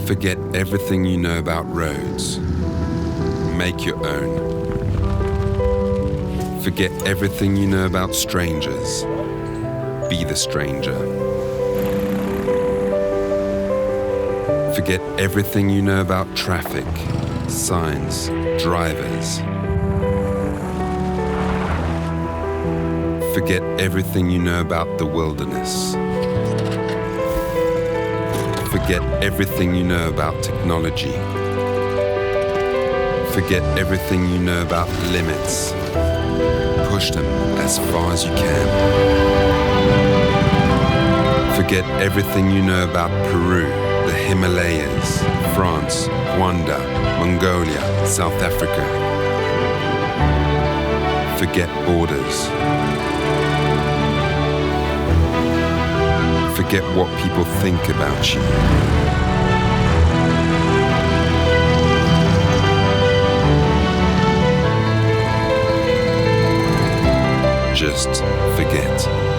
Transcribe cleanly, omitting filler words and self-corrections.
Forget everything you know about roads. Make your own. Forget everything you know about strangers. Be the stranger. Forget everything you know about traffic, signs, drivers. Forget everything you know about the wilderness. Forget everything you know about technology. Forget everything you know about limits. Push them as far as you can. Forget everything you know about Peru, the Himalayas, France, Rwanda, Mongolia, South Africa. Forget borders. Forget what people think about you. Just forget.